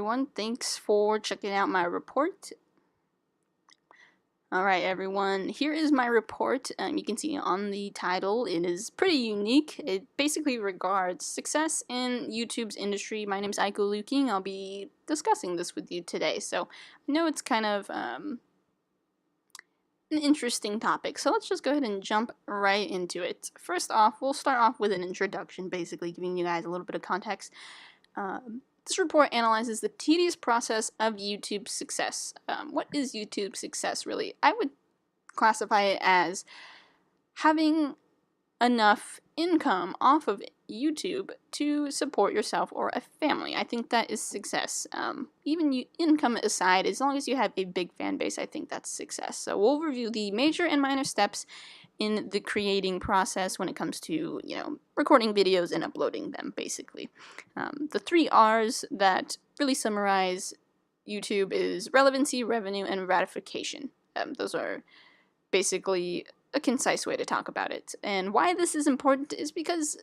everyone. Thanks for checking out my report. Alright everyone, here is my report. You can see on the title, it is pretty unique. It basically regards success in YouTube's industry. My name is Aiko Luking. I'll be discussing this with you today. So I know it's kind of an interesting topic, so let's just go ahead and jump right into it. First off, we'll start off with an introduction, basically giving you guys a little bit of context. This report analyzes the tedious process of YouTube success. What is YouTube success, really? I would classify it as having enough income off of YouTube to support yourself or a family. I think that is success. Even income aside, as long as you have a big fan base, I think that's success. So we'll review the major and minor steps in the creating process when it comes to, recording videos and uploading them, basically. The 3 R's that really summarize YouTube is relevancy, revenue, and ratification. Those are basically a concise way to talk about it. And why this is important is because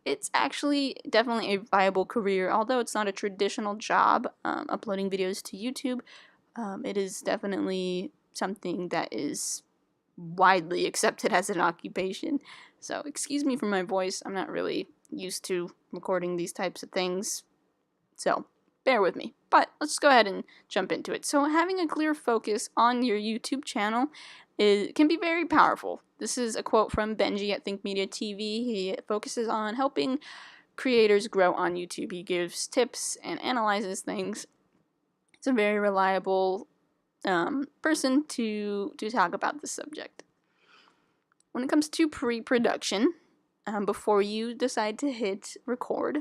it's actually definitely a viable career. Although it's not a traditional job, uploading videos to YouTube, it is definitely something that is widely accepted as an occupation. So excuse me for my voice, I'm not really used to recording these types of things, so bear with me. But let's go ahead and jump into it. So having a clear focus on your YouTube channel can be very powerful. This is a quote from Benji at Think Media TV. He focuses on helping creators grow on YouTube. He gives tips and analyzes things. It's a very reliable person to talk about this subject. When it comes to pre-production, before you decide to hit record,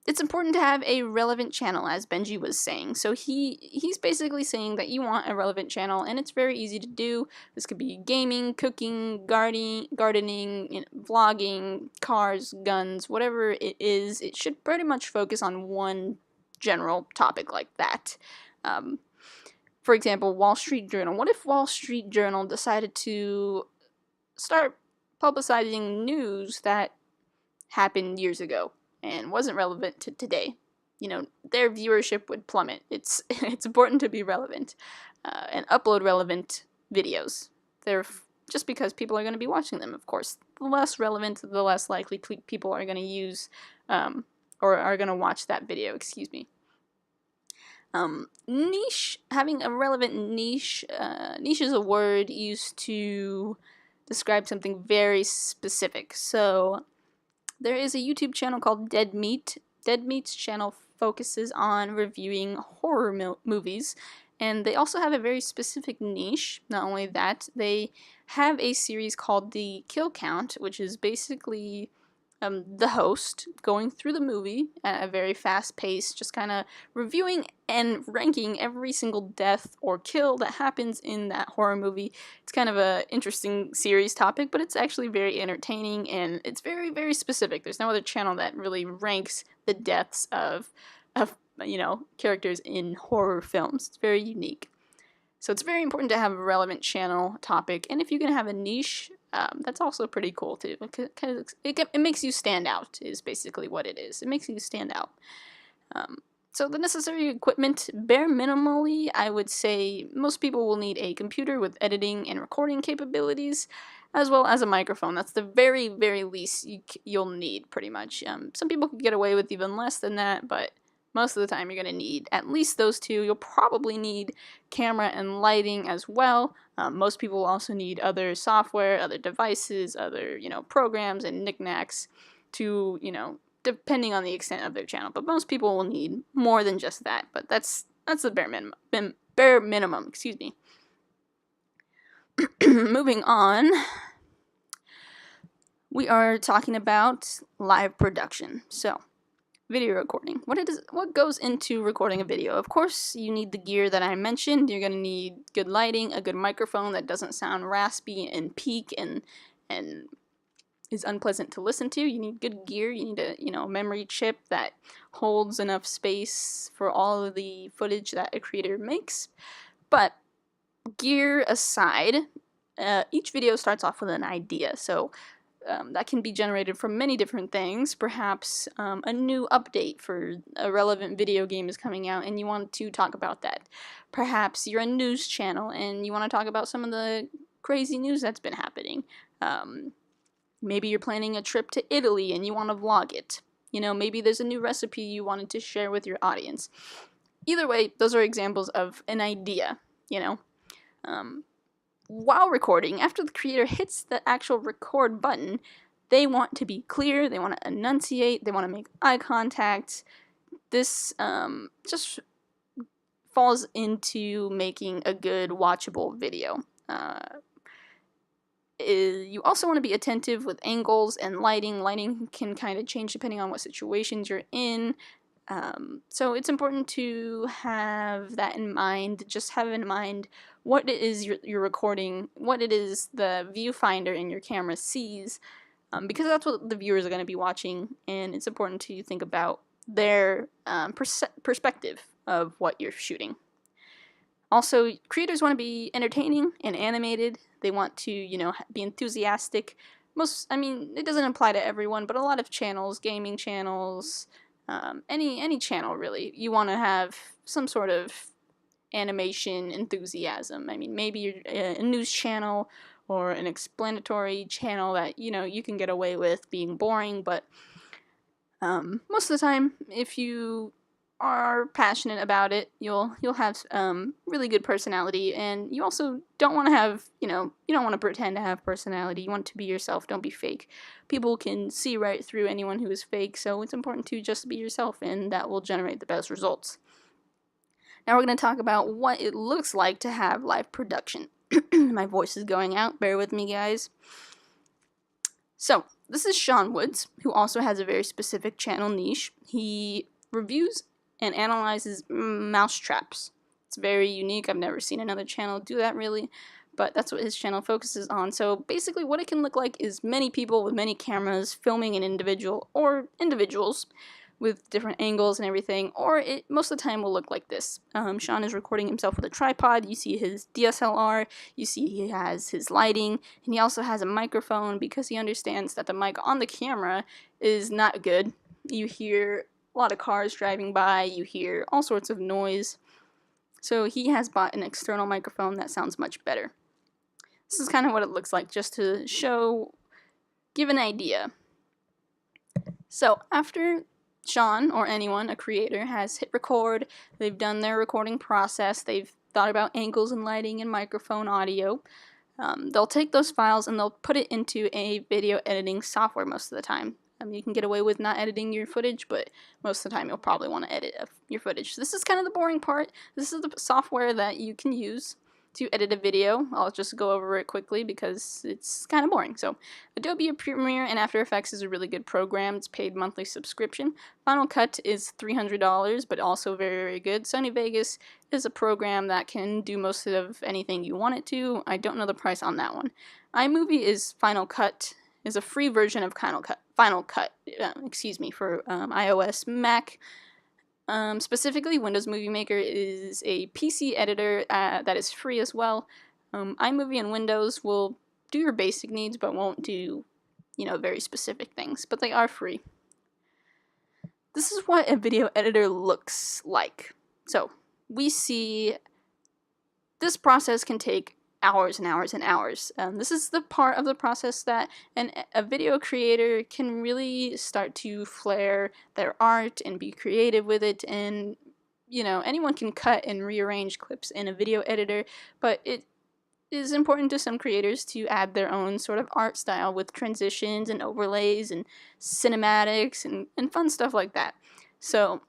it's important to have a relevant channel, as Benji was saying. So he's basically saying that you want a relevant channel, and it's very easy to do. This could be gaming, cooking, gardening, vlogging, cars, guns, whatever it is. It should pretty much focus on one general topic like that. For example, Wall Street Journal. What if Wall Street Journal decided to start publicizing news that happened years ago and wasn't relevant to today? Their viewership would plummet. It's important to be relevant and upload relevant videos. Just because people are going to be watching them, of course. The less relevant, the less likely people are going to use or are going to watch that video, excuse me. Niche, having a relevant niche. Niche is a word used to describe something very specific. So there is a YouTube channel called Dead Meat. Dead Meat's channel focuses on reviewing horror movies, and they also have a very specific niche. Not only that, they have a series called The Kill Count, which is basically the host going through the movie at a very fast pace, just kind of reviewing and ranking every single death or kill that happens in that horror movie. It's kind of an interesting series topic, but it's actually very entertaining, and it's very, very specific. There's no other channel that really ranks the deaths of characters in horror films. It's very unique. So it's very important to have a relevant channel topic, and if you can have a niche, that's also pretty cool too, because it makes you stand out, is basically what it is. It makes you stand out. So the necessary equipment, bare minimally, I would say most people will need a computer with editing and recording capabilities, as well as a microphone. That's the very, very least you'll need, pretty much. Some people could get away with even less than that, but most of the time you're going to need at least those two. You'll probably need camera and lighting as well. Most people will also need other software, other devices, other, programs and knickknacks to, depending on the extent of their channel. But most people will need more than just that. But that's the bare minimum, excuse me. Moving on, we are talking about live production. So, video recording. What goes into recording a video? Of course, you need the gear that I mentioned. You're going to need good lighting, a good microphone that doesn't sound raspy and peak and is unpleasant to listen to. You need good gear. You need a memory chip that holds enough space for all of the footage that a creator makes. But gear aside, each video starts off with an idea. So that can be generated from many different things. Perhaps a new update for a relevant video game is coming out and you want to talk about that. Perhaps you're a news channel and you want to talk about some of the crazy news that's been happening. Maybe you're planning a trip to Italy and you want to vlog it. Maybe there's a new recipe you wanted to share with your audience. Either way, those are examples of an idea, While recording, after the creator hits the actual record button, they want to be clear, they want to enunciate, they want to make eye contact. This just falls into making a good watchable video. You also want to be attentive with angles and lighting. Lighting can kind of change depending on what situations you're in. So it's important to have that in mind. Just have in mind what it is you're recording, what it is the viewfinder in your camera sees, because that's what the viewers are going to be watching, and it's important to think about their perspective of what you're shooting. Also, creators want to be entertaining and animated. They want to, be enthusiastic. It doesn't apply to everyone, but a lot of channels, gaming channels, any channel really, you want to have some sort of animation enthusiasm. Maybe you're a news channel or an explanatory channel that you can get away with being boring, but most of the time, if you are passionate about it, you'll have really good personality, and you also don't want to have you don't want to pretend to have personality. You want to be yourself. Don't be fake. People can see right through anyone who is fake, so it's important to just be yourself, and that will generate the best results. Now we're going to talk about what it looks like to have live production. My voice is going out. Bear with me, guys. So this is Sean Woods, who also has a very specific channel niche. He reviews and analyzes mouse traps. It's very unique. I've never seen another channel do that really, but that's what his channel focuses on. So basically what it can look like is many people with many cameras filming an individual or individuals with different angles and everything, or it most of the time will look like this. Sean is recording himself with a tripod. You see his DSLR, you see he has his lighting, and he also has a microphone because he understands that the mic on the camera is not good. You hear a lot of cars driving by, you hear all sorts of noise. So he has bought an external microphone that sounds much better. This is kind of what it looks like, just to give an idea. So after Sean, or anyone, a creator, has hit record, they've done their recording process, they've thought about angles and lighting and microphone audio, they'll take those files and they'll put it into a video editing software most of the time. You can get away with not editing your footage, but most of the time you'll probably want to edit your footage. So this is kind of the boring part. This is the software that you can use to edit a video. I'll just go over it quickly because it's kind of boring. So Adobe Premiere and After Effects is a really good program. It's paid monthly subscription. Final Cut is $300, but also very, very good. Sony Vegas is a program that can do most of anything you want it to. I don't know the price on that one. iMovie is a free version of Final Cut for iOS, Mac. Specifically, Windows Movie Maker is a PC editor that is free as well. iMovie and Windows will do your basic needs, but won't do, very specific things. But they are free. This is what a video editor looks like. So we see this process can take hours and hours and hours. This is the part of the process that a video creator can really start to flare their art and be creative with it, and anyone can cut and rearrange clips in a video editor, but it is important to some creators to add their own sort of art style with transitions and overlays and cinematics and fun stuff like that. So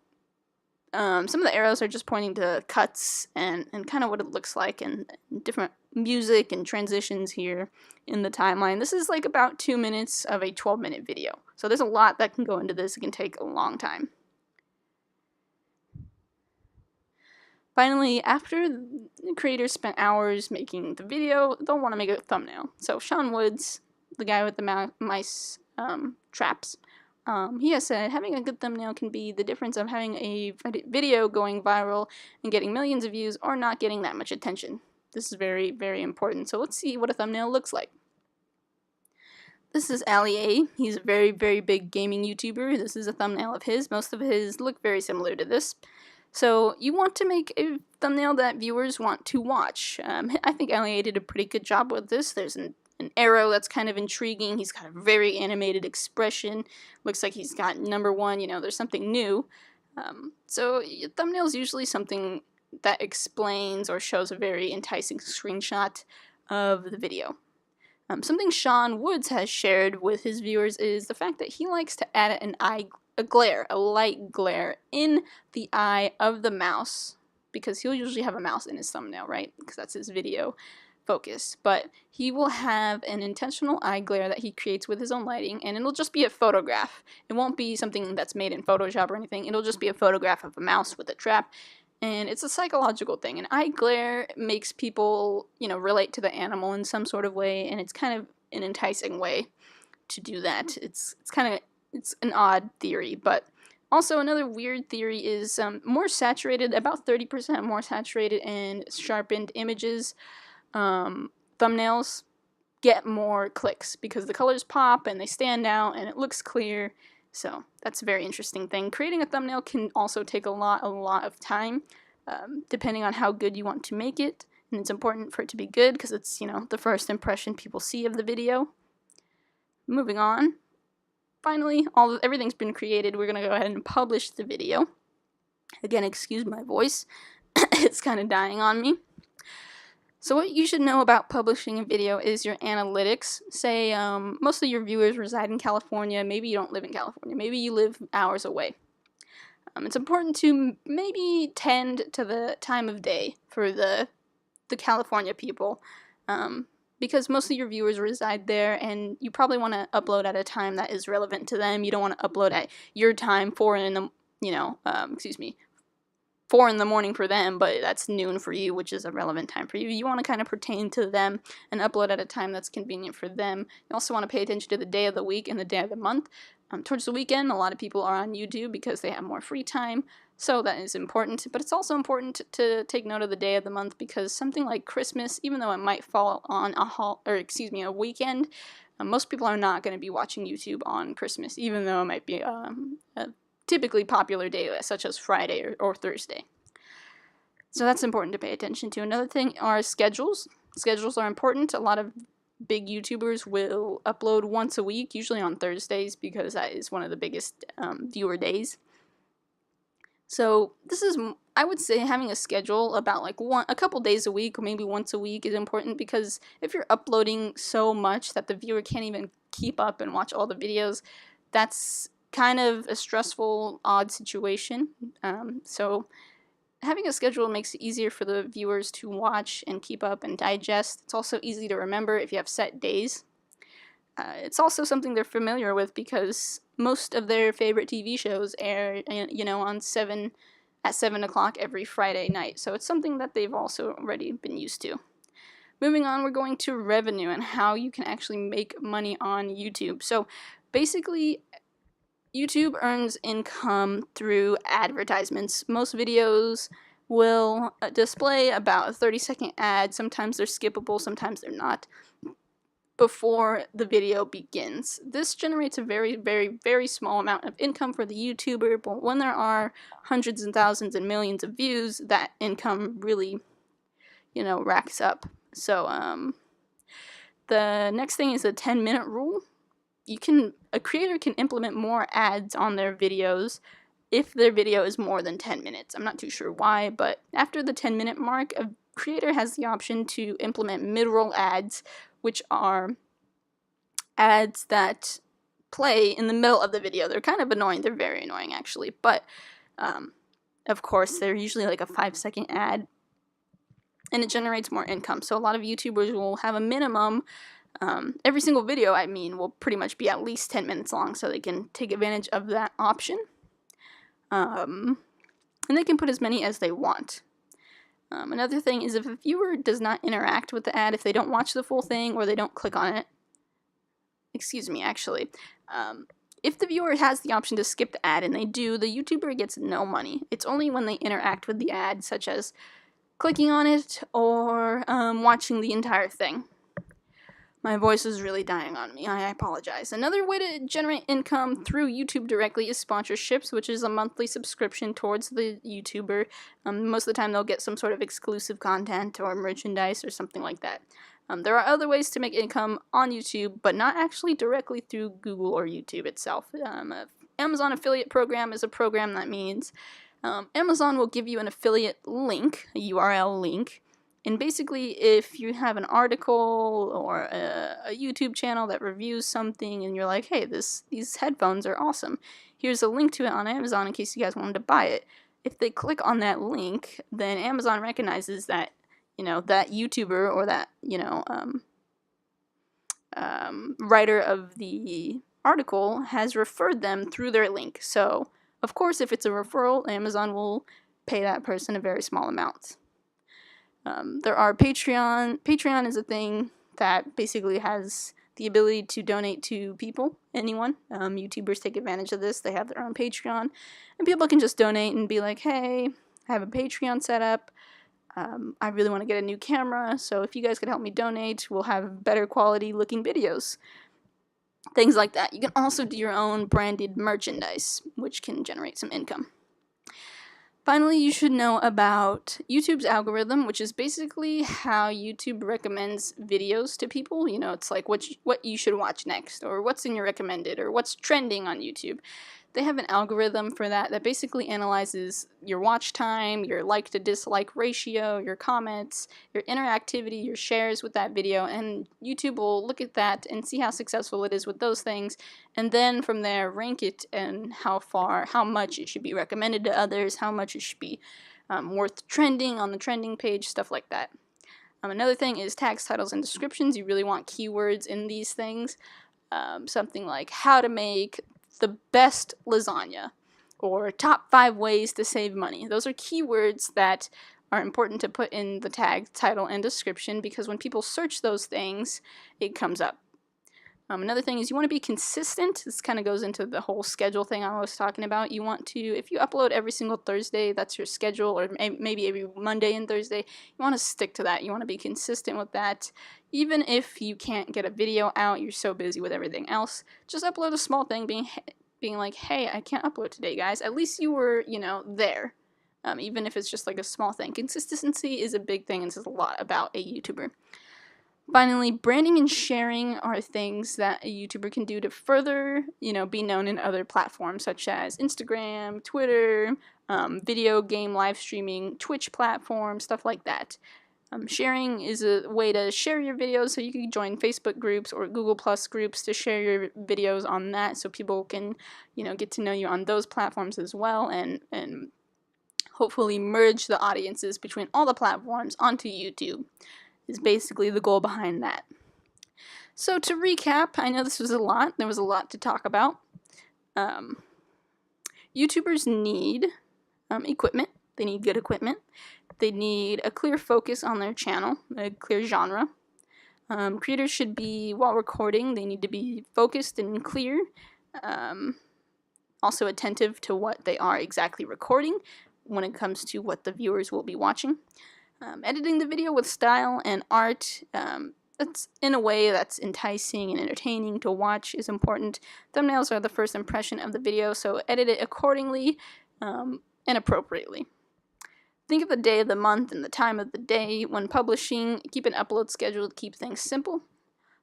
some of the arrows are just pointing to cuts and kind of what it looks like, and different music and transitions here in the timeline. This is like about 2 minutes of a 12-minute video. So there's a lot that can go into this. It can take a long time. Finally, after the creators spent hours making the video, they'll want to make a thumbnail. So Sean Woods, the guy with the mice traps, he has said having a good thumbnail can be the difference of having a video going viral and getting millions of views or not getting that much attention. This is very, very important. So let's see what a thumbnail looks like. This is Ali A. He's a very, very big gaming YouTuber. This is a thumbnail of his. Most of his look very similar to this. So you want to make a thumbnail that viewers want to watch. I think Ali A did a pretty good job with this. There's an arrow that's kind of intriguing. He's got a very animated expression. Looks like he's got number one, there's something new. So your thumbnail is usually something that explains or shows a very enticing screenshot of the video. Something Sean Woods has shared with his viewers is the fact that he likes to add a light glare in the eye of the mouse, because he'll usually have a mouse in his thumbnail, right? Because that's his video focus. But he will have an intentional eye glare that he creates with his own lighting, and it'll just be a photograph. It won't be something that's made in Photoshop or anything. It'll just be a photograph of a mouse with a trap. And it's a psychological thing. An eye glare makes people, relate to the animal in some sort of way, and it's kind of an enticing way to do that. It's an odd theory, but also another weird theory is more saturated, about 30% more saturated and sharpened images, thumbnails get more clicks because the colors pop and they stand out and it looks clear. So that's a very interesting thing. Creating a thumbnail can also take a lot of time, depending on how good you want to make it. And it's important for it to be good because it's, the first impression people see of the video. Moving on. Finally, everything's been created. We're going to go ahead and publish the video. Again, excuse my voice. It's kind of dying on me. So what you should know about publishing a video is your analytics. Say most of your viewers reside in California. Maybe you don't live in California. Maybe you live hours away. It's important to maybe tend to the time of day for the California people, because most of your viewers reside there, and you probably want to upload at a time that is relevant to them. You don't want to upload at your time, 4 in the morning for them, but that's noon for you, which is a relevant time for you. You want to kind of pertain to them and upload at a time that's convenient for them. You also want to pay attention to the day of the week and the day of the month. Towards the weekend, a lot of people are on YouTube because they have more free time, so that is important. But it's also important to take note of the day of the month, because something like Christmas, even though it might fall on a weekend, most people are not going to be watching YouTube on Christmas, even though it might be a typically popular day, such as Friday or Thursday. So that's important to pay attention to. Another thing are schedules. Schedules are important. A lot of big YouTubers will upload once a week, usually on Thursdays, because that is one of the biggest viewer days. So I would say having a schedule about a couple days a week, or maybe once a week, is important, because if you're uploading so much that the viewer can't even keep up and watch all the videos, that's kind of a stressful, odd situation. So having a schedule makes it easier for the viewers to watch and keep up and digest. It's also easy to remember if you have set days. It's also something they're familiar with, because most of their favorite TV shows air, at 7 o'clock every Friday night. So it's something that they've also already been used to. Moving on, we're going to revenue and how you can actually make money on YouTube. So basically, YouTube earns income through advertisements. Most videos will display about a 30-second ad. Sometimes they're skippable, sometimes they're not, before the video begins. This generates a very, very, very small amount of income for the YouTuber, but when there are hundreds and thousands and millions of views, that income really, racks up. So the next thing is the 10-minute rule. A creator can implement more ads on their videos if their video is more than 10 minutes. I'm not too sure why, but after the 10-minute mark, a creator has the option to implement mid-roll ads, which are ads that play in the middle of the video. They're kind of annoying. They're very annoying, actually, but of course, they're usually like a 5-second ad, and it generates more income. So a lot of YouTubers will have a minimum. Every single video, will pretty much be at least 10 minutes long, so they can take advantage of that option. And they can put as many as they want. Another thing is, if a viewer does not interact with the ad, if they don't watch the full thing or they don't click on it, if the viewer has the option to skip the ad and they do, the YouTuber gets no money. It's only when they interact with the ad, such as clicking on it or watching the entire thing. My voice is really dying on me. I apologize. Another way to generate income through YouTube directly is sponsorships, which is a monthly subscription towards the YouTuber. Most of the time they'll get some sort of exclusive content or merchandise or something like that. There are other ways to make income on YouTube, but not actually directly through Google or YouTube itself. Amazon affiliate program is a program that means Amazon will give you an affiliate link, a URL link, and basically if you have an article or a YouTube channel that reviews something and you're like, hey, these headphones are awesome, here's a link to it on Amazon in case you guys wanted to buy it. If they click on that link, then Amazon recognizes that, that YouTuber or that, writer of the article has referred them through their link. So, of course, if it's a referral, Amazon will pay that person a very small amount. There are Patreon. Patreon is a thing that basically has the ability to donate to people, anyone. YouTubers take advantage of this. They have their own Patreon, and people can just donate and be like, hey, I have a Patreon set up. I really want to get a new camera, so if you guys could help me donate, we'll have better quality looking videos. Things like that. You can also do your own branded merchandise, which can generate some income. Finally, you should know about YouTube's algorithm, which is basically how YouTube recommends videos to people. It's like what you should watch next, or what's in your recommended, or what's trending on YouTube. They have an algorithm for that basically analyzes your watch time, your like to dislike ratio, your comments, your interactivity, your shares with that video, and YouTube will look at that and see how successful it is with those things, and then from there rank it and how much it should be recommended to others, how much it should be worth trending on the trending page, stuff like that. Another thing is tags, titles, and descriptions. You really want keywords in these things. Something like how to make the best lasagna, or top 5 ways to save money. Those are keywords that are important to put in the tag, title, and description, because when people search those things, it comes up. Another thing is you want to be consistent. This kind of goes into the whole schedule thing I was talking about. You want to, if you upload every single Thursday, that's your schedule, or maybe every Monday and Thursday, you want to stick to that. You want to be consistent with that. Even if you can't get a video out, you're so busy with everything else, just upload a small thing being like, hey, I can't upload today, guys. At least you were, there. Even if it's just like a small thing. Consistency is a big thing, and says a lot about a YouTuber. Finally, branding and sharing are things that a YouTuber can do to further, be known in other platforms such as Instagram, Twitter, video game live streaming, Twitch platform, stuff like that. Sharing is a way to share your videos, so you can join Facebook groups or Google Plus groups to share your videos on that, so people can, get to know you on those platforms as well, and hopefully merge the audiences between all the platforms onto YouTube. Is basically the goal behind that. So to recap, I know this was a lot. There was a lot to talk about. YouTubers need equipment. They need good equipment. They need a clear focus on their channel, a clear genre. Creators should be, while recording, they need to be focused and clear. Also attentive to what they are exactly recording when it comes to what the viewers will be watching. Editing the video with style and art, that's in a way that's enticing and entertaining to watch, is important. Thumbnails are the first impression of the video, so edit it accordingly and appropriately. Think of the day of the month and the time of the day when publishing. Keep an upload schedule to keep things simple.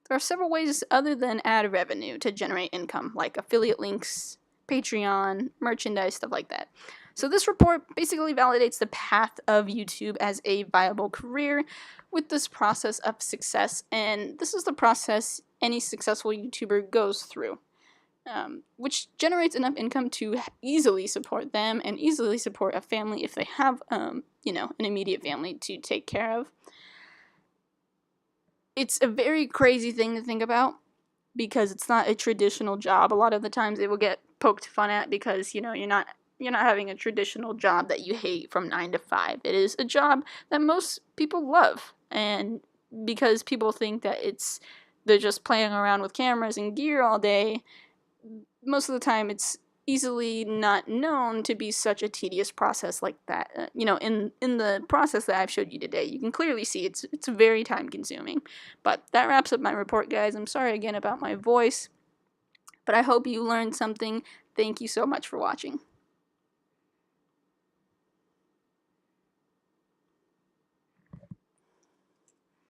There are several ways other than ad revenue to generate income, like affiliate links, Patreon, merchandise, stuff like that. So this report basically validates the path of YouTube as a viable career with this process of success, and this is the process any successful YouTuber goes through, which generates enough income to easily support them and easily support a family if they have, an immediate family to take care of. It's a very crazy thing to think about because it's not a traditional job. A lot of the times it will get poked fun at because, you're not having a traditional job that you hate from 9 to 5. It is a job that most people love, and because people think that they're just playing around with cameras and gear all day, most of the time it's easily not known to be such a tedious process like that. In the process that I've showed you today, you can clearly see it's very time consuming. But that wraps up my report, guys. I'm sorry again about my voice, but I hope you learned something. Thank you so much for watching.